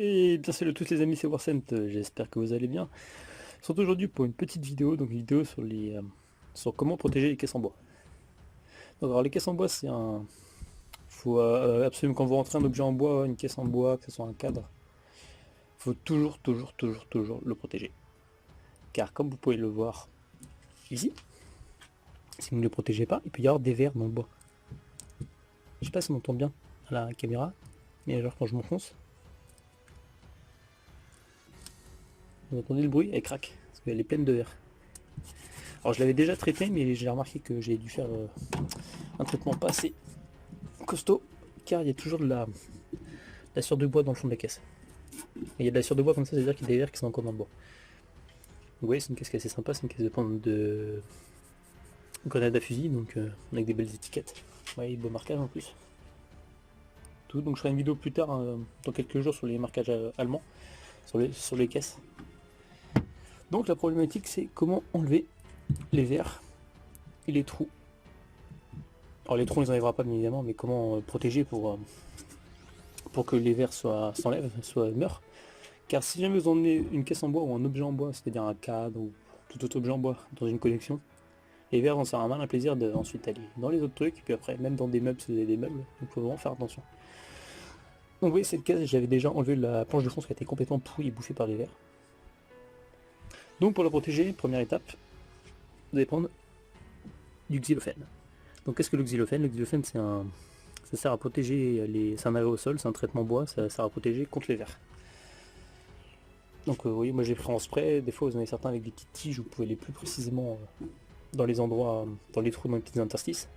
Et bien salut à tous les amis, c'est Warsent, j'espère que vous allez bien. On se retrouve aujourd'hui pour une petite vidéo, donc une vidéo sur sur comment protéger les caisses en bois. Donc alors les caisses en bois c'est un... Faut absolument quand vous rentrez un objet en bois, une caisse en bois, que ce soit un cadre, faut toujours le protéger. Car comme vous pouvez le voir ici, si vous ne le protégez pas, il peut y avoir des vers dans le bois. Je sais pas si on entend bien à la caméra, mais alors quand je m'enfonce, vous entendez le bruit, elle craque, parce qu'elle est pleine de verre. Alors je l'avais déjà traité, mais j'ai remarqué que j'ai dû faire un traitement pas assez costaud, car il y a toujours de la cire de bois dans le fond de la caisse. Et il y a de la cire de bois comme ça, c'est-à-dire qu'il y a des verres qui sont encore dans le bois. Vous voyez, c'est une caisse qui est assez sympa, c'est une caisse de grenade à fusil, donc avec des belles étiquettes. Ouais, beau marquage en plus. Tout, donc je ferai une vidéo plus tard, dans quelques jours, sur les marquages allemands, sur les caisses. Donc la problématique c'est comment enlever les verres et les trous. Alors les trous on les enlèvera pas bien évidemment, mais comment protéger pour que les verres s'enlèvent, meurent. Car si jamais vous emmenez une caisse en bois ou un objet en bois, c'est-à-dire un cadre ou tout autre objet en bois dans une collection, les verres vont se faire un malin plaisir de ensuite aller dans les autres trucs, et puis après même dans des meubles si vous avez des meubles, il faut vraiment faire attention. Donc oui, cette caisse, j'avais déjà enlevé la planche de fond qui a été complètement pourrie et bouffée par les verres. Donc pour la protéger, première étape, vous allez prendre du xylophène. Donc qu'est-ce que le xylophène? Le xylophène ça sert à protéger c'est un aérosol, c'est un traitement bois, ça sert à protéger contre les vers. Donc vous voyez, moi j'ai pris en spray, des fois vous en avez certains avec des petites tiges, vous pouvez aller plus précisément dans les endroits, dans les trous, dans les petits interstices.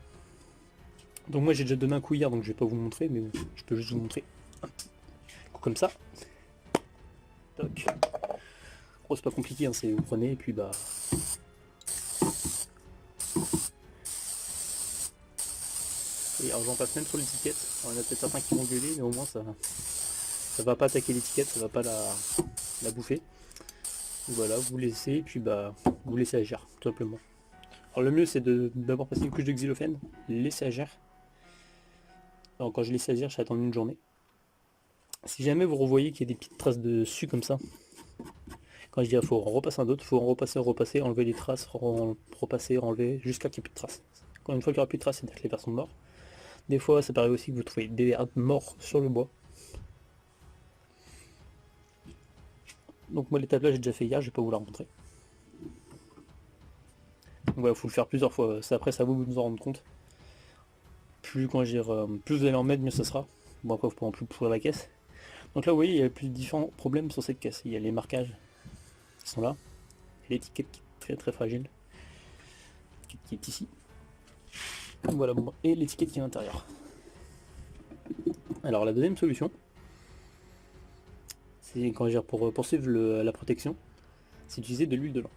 Donc moi j'ai déjà donné un coup hier, donc je vais pas vous montrer, mais je peux juste vous montrer un petit coup comme ça. Toc. Oh, c'est pas compliqué, hein, c'est vous prenez et puis bah... Et alors j'en passe même sur l'étiquette, il y en a peut-être certains qui vont gueuler, mais au moins ça va pas attaquer l'étiquette, ça va pas la bouffer. Donc voilà, vous laissez, et puis bah vous laissez agir, tout simplement. Alors le mieux c'est d'abord passer une couche de xylophène, laisser agir. Alors quand je laisse agir, je vais attendre une journée. Si jamais vous revoyez qu'il y a des petites traces de suie comme ça, quand je dis il faut en repasser un autre, il faut en repasser, enlever les traces, repasser, enlever, jusqu'à qu'il n'y ait plus de traces. Quand une fois qu'il n'y aura plus de traces, c'est-à-dire que les vers sont morts. Des fois, ça paraît aussi que vous trouvez des vers morts sur le bois. Donc moi l'étape là j'ai déjà fait hier, je vais pas vous la remontrer. Donc voilà, il faut le faire plusieurs fois, après ça vous nous en rendre compte. Plus plus vous allez en mettre, mieux ça sera. Bon après vous pourrez plus pourrir la caisse. Donc là vous voyez il y a plus de différents problèmes sur cette caisse. Il y a les marquages qui sont là, l'étiquette qui est très fragile, qui est ici. Voilà, bon, et l'étiquette qui est à l'intérieur. Alors la deuxième solution, c'est pour poursuivre la protection, c'est d'utiliser de l'huile de lin.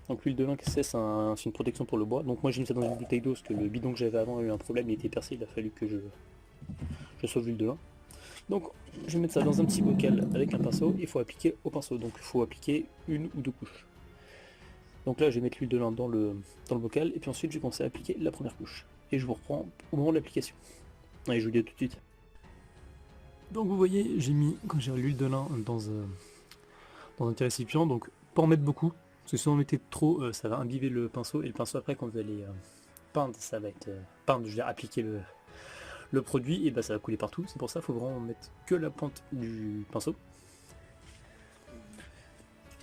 Donc l'huile de lin, c'est une protection pour le bois. Donc moi j'ai mis ça dans une bouteille d'eau parce que le bidon que j'avais avant a eu un problème, il était percé, il a fallu que je sauve l'huile de lin. Donc je vais mettre ça dans un petit bocal avec un pinceau, il faut appliquer au pinceau, donc il faut appliquer une ou deux couches. Donc là je vais mettre l'huile de lin dans le bocal, et puis ensuite je vais commencer à appliquer la première couche. Et je vous reprends au moment de l'application. Allez, je vous dis à tout de suite. Donc vous voyez, j'ai mis, quand j'ai l'huile de lin dans un petit récipient, donc pas en mettre beaucoup, parce que si on en mettez trop, ça va imbiber le pinceau, et le pinceau après quand vous allez peindre, ça va être peindre, je veux dire appliquer le produit, et bah ça va couler partout, c'est pour ça qu'il faut vraiment mettre que la pointe du pinceau.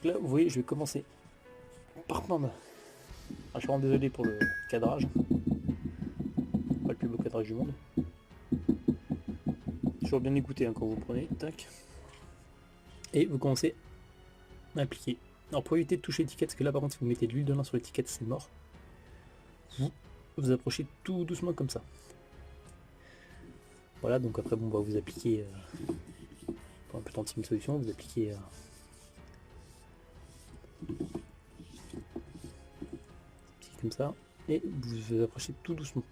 Là vous voyez, je vais commencer par peindre. Ah, je suis vraiment désolé pour le cadrage, pas le plus beau cadrage du monde. Toujours bien écouté hein, quand vous prenez, tac. Et vous commencez à appliquer. Alors pour éviter de toucher l'étiquette, parce que là par contre si vous mettez de l'huile de lin sur l'étiquette c'est mort, vous approchez tout doucement comme ça. Voilà, donc après bon bah vous appliquez, pour un peu d'ultime solution, vous appliquez comme ça, et vous approchez tout doucement.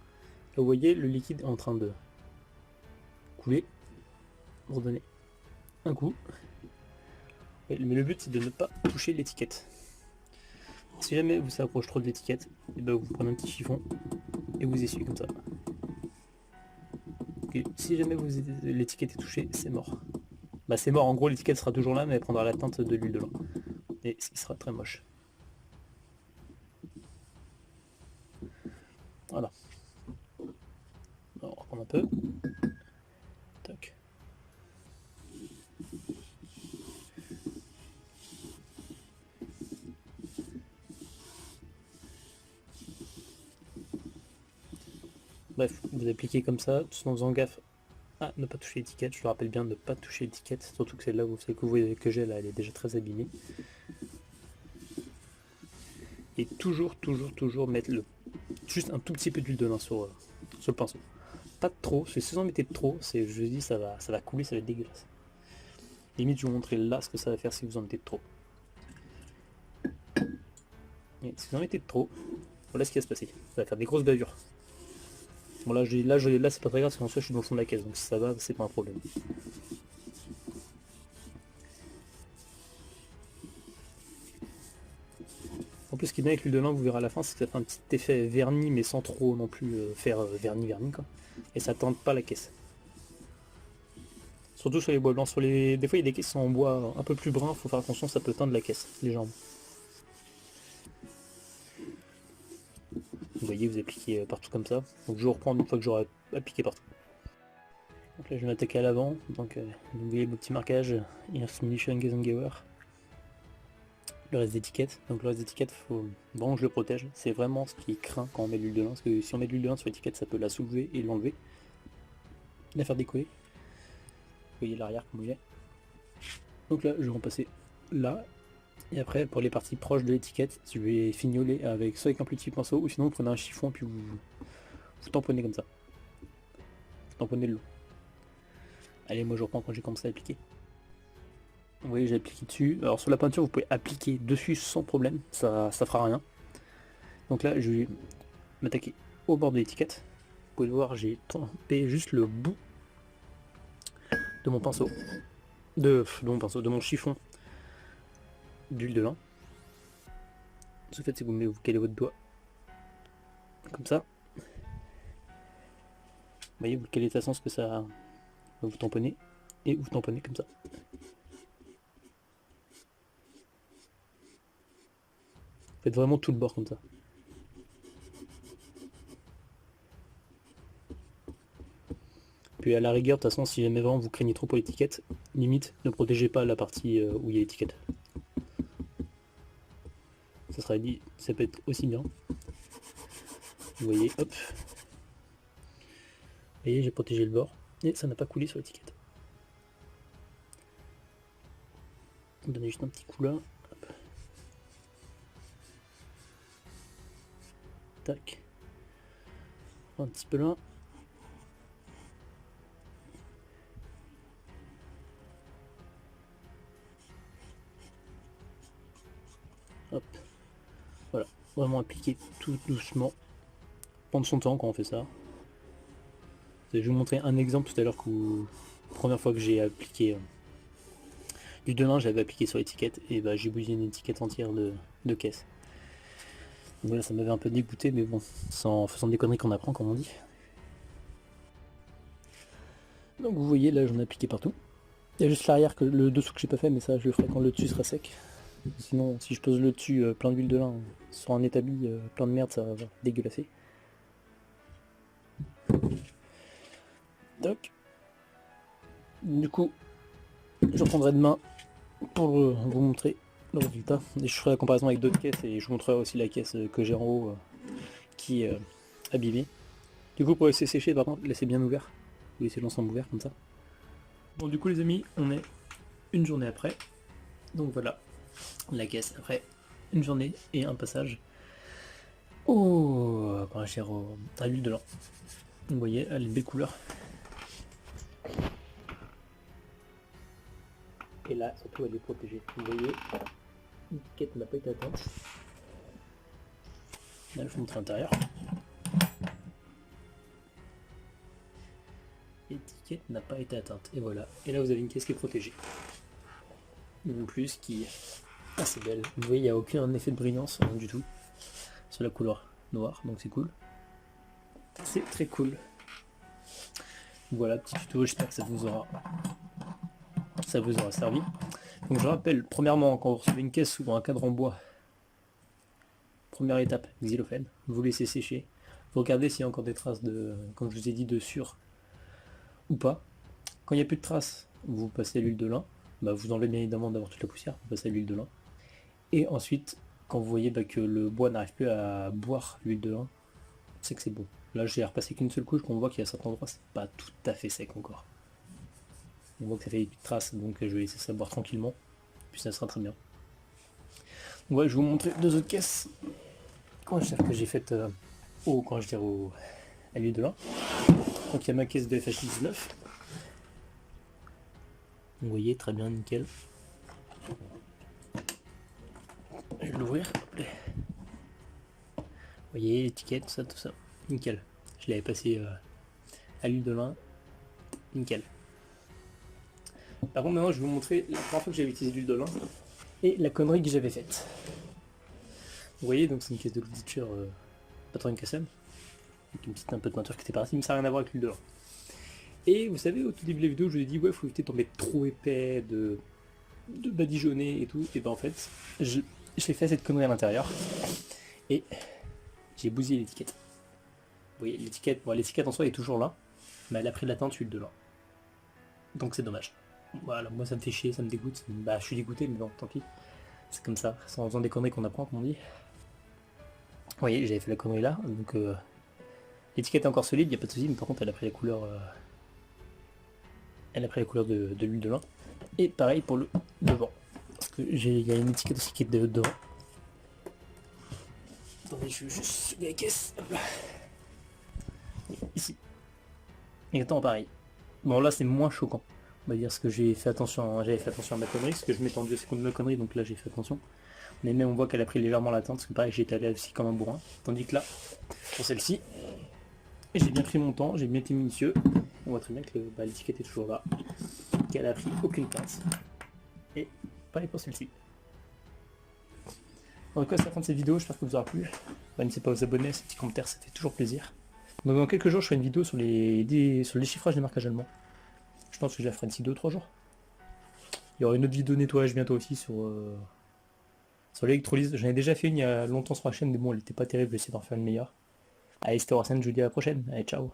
Là vous voyez le liquide est en train de couler, vous redonnez un coup, mais le but c'est de ne pas toucher l'étiquette. Si jamais vous s'approche trop de l'étiquette, et ben vous prenez un petit chiffon et vous essuyez comme ça. Okay. Si jamais l'étiquette est touchée, c'est mort. bah c'est mort. En gros, l'étiquette sera toujours là, mais elle prendra la teinte de l'huile de lin. Et ce qui sera très moche. Voilà. On va reprendre un peu. Tac. Bref, vous appliquez comme ça, tout en faisant gaffe à ne pas toucher l'étiquette. Je le rappelle bien de ne pas toucher l'étiquette, surtout que celle-là, celle que vous voyez que j'ai là, elle est déjà très abîmée. Et toujours mettre juste un tout petit peu d'huile de lin sur le pinceau. Pas de trop, parce que si vous en mettez de trop, je vous dis, ça va couler, ça va être dégueulasse. Limite, je vais vous montrer là ce que ça va faire si vous en mettez de trop. Et si vous en mettez de trop, voilà ce qui va se passer. Ça va faire des grosses bavures. Bon là c'est pas très grave parce qu'en soi je suis dans le fond de la caisse, donc si ça va, c'est pas un problème. En plus ce qui est bien avec l'huile de lin, vous verrez à la fin, c'est que ça fait un petit effet vernis mais sans trop non plus faire vernis quoi. Et ça teinte pas la caisse. Surtout sur les bois blancs, des fois il y a des caisses qui sont en bois un peu plus brun, faut faire attention, ça peut teindre la caisse, légèrement. Vous voyez, vous appliquez partout comme ça. Donc je vais reprendre une fois que j'aurai appliqué partout. Donc là je vais m'attaquer à l'avant, donc vous voyez le petit marquage Munition Gesengewer. Le reste d'étiquette, donc le reste d'étiquette, faut vraiment que je le protège. C'est vraiment ce qui craint quand on met de l'huile de lin, parce que si on met de l'huile de lin sur l'étiquette, ça peut la soulever et l'enlever, la faire décoller. Vous voyez l'arrière comme il est. Donc là je vais repasser là, et après pour les parties proches de l'étiquette, je vais fignoler avec soit avec un plus petit pinceau, ou sinon vous prenez un chiffon puis vous tamponnez comme ça. Vous tamponnez le lot. Allez, moi je reprends quand j'ai commencé à appliquer. Vous voyez, j'ai appliqué dessus. Alors sur la peinture, vous pouvez appliquer dessus sans problème, ça fera rien. Donc là, je vais m'attaquer au bord de l'étiquette. Vous pouvez voir, j'ai trempé juste le bout de mon pinceau, de mon chiffon d'huile de lin. Ce fait, c'est que vous calez votre doigt comme ça. Vous voyez, vous le calez de façon ce que ça vous tamponnez et vous tamponnez comme ça. Faites vraiment tout le bord comme ça. Puis à la rigueur, de toute façon, si jamais vraiment vous craignez trop pour l'étiquette, limite, ne protégez pas la partie où il y a l'étiquette. Ça peut être aussi bien. Vous voyez, hop. Vous voyez, j'ai protégé le bord et ça n'a pas coulé sur l'étiquette. On donne juste un petit coup là. Hop. Tac. Un petit peu là. Hop. Voilà. Vraiment appliquer tout doucement. Prendre son temps quand on fait ça. Je vais vous montrer un exemple tout à l'heure la première fois que j'ai appliqué l'huile de lin, j'avais appliqué sur l'étiquette et bah, j'ai bousillé une étiquette entière de caisse. Donc voilà, ça m'avait un peu dégoûté, mais bon, en faisant des conneries qu'on apprend, comme on dit. Donc vous voyez, là j'en ai appliqué partout. Il y a juste l'arrière, le dessous que j'ai pas fait, mais ça je le ferai quand le dessus sera sec. Sinon, si je pose le dessus plein d'huile de lin sur un établi plein de merde, ça va dégueulasser. Toc. Du coup, je reprendrai demain pour vous montrer le résultat. Et je ferai la comparaison avec d'autres caisses et je vous montrerai aussi la caisse que j'ai en haut qui est abîmée. Du coup, pour laisser sécher, par contre, laissez bien ouvert. Vous laissez l'ensemble ouvert comme ça. Bon, du coup, les amis, on est une journée après. Donc voilà, la caisse après une journée et un passage à l'huile de lin. Vous voyez, elle a une belle couleur. Et là, surtout, elle est protégée. Vous voyez, l'étiquette n'a pas été atteinte. Là, je vous montre l'intérieur. L'étiquette n'a pas été atteinte. Et voilà. Et là, vous avez une caisse qui est protégée. En plus, qui est assez belle. Vous voyez, il n'y a aucun effet de brillance, rien du tout. C'est la couleur noire, donc c'est cool. C'est très cool. Voilà, petit tuto, j'espère que ça vous aura ça vous aura servi. Donc je rappelle, premièrement, quand vous recevez une caisse ou un cadre en bois, première étape, xylophène, vous laissez sécher. Vous regardez s'il y a encore des traces de, comme je vous ai dit, de sur ou pas. Quand il n'y a plus de traces, vous passez à l'huile de lin. Bah, vous enlevez bien évidemment d'avoir toute la poussière, vous passez à l'huile de lin. Et ensuite, quand vous voyez que le bois n'arrive plus à boire l'huile de lin, c'est que c'est bon. Là j'ai repassé qu'une seule couche, qu'on voit qu'il y a certains endroits c'est pas tout à fait sec encore. On voit que ça fait des petites traces, donc je vais laisser ça boire tranquillement, puis ça sera très bien. Donc ouais, je vais vous montrer deux autres caisses. Comment je sais que j'ai fait quand je dirais à l'huile de lin. Donc il y a ma caisse de FH19. Vous voyez, très bien, nickel. Je vais l'ouvrir. Vous voyez, l'étiquette, tout ça. Nickel. Je l'avais passé à l'huile de lin. Nickel. Par contre, maintenant, je vais vous montrer la première fois que j'avais utilisé l'huile de lin et la connerie que j'avais faite. Vous voyez, donc c'est une caisse de Ludicher Patron Kassem. Avec une petite un peu de peinture qui était partie, mais ça n'a rien à voir avec l'huile de lin. Et vous savez, au tout début de la vidéo, je vous ai dit, ouais, faut éviter d'en mettre trop épais, de badigeonner et tout. Et ben en fait, j'ai fait cette connerie à l'intérieur. Et j'ai bousillé l'étiquette. Vous voyez, l'étiquette, bon, l'étiquette en soi est toujours là, mais elle a pris de la teinte huile de lin. Donc c'est dommage. Voilà, moi ça me fait chier, ça me dégoûte. Bah je suis dégoûté, mais bon, tant pis. C'est comme ça, c'est en faisant des conneries qu'on apprend, comme on dit. Vous voyez, j'avais fait la connerie là, donc l'étiquette est encore solide, il n'y a pas de souci, mais par contre elle a pris la couleur de l'huile de lin. Et pareil pour le devant. Parce que il y a une étiquette aussi qui est devant. Attendez, je vais juste soulever la caisse. Hop là. Ici. Exactement pareil. Bon là c'est moins choquant. On va dire ce que j'avais fait attention à ma connerie, parce que je m'étais rendu assez compte de ma connerie, donc là j'ai fait attention. Mais même on voit qu'elle a pris légèrement la teinte, parce que pareil j'ai étalé aussi comme un bourrin. Tandis que là, pour celle-ci, j'ai bien pris mon temps, j'ai bien été minutieux. On voit très bien que l'étiquette est toujours là, qu'elle a pris aucune teinte. Et pareil pour celle-ci. En tout cas c'est la fin de cette vidéo, j'espère que vous aura plu. N'hésitez pas à vous abonner, ces petits commentaires, ça fait toujours plaisir. Donc dans quelques jours je ferai une vidéo sur les déchiffrages des marquages allemands. Je pense que je la ferai d'ici 2-3 jours. Il y aura une autre vidéo nettoyage bientôt aussi sur l'électrolyse. J'en ai déjà fait une il y a longtemps sur la chaîne, mais bon elle était pas terrible, je vais essayer d'en faire une meilleure. Allez, c'était Orsen, je vous dis à la prochaine. Allez, ciao.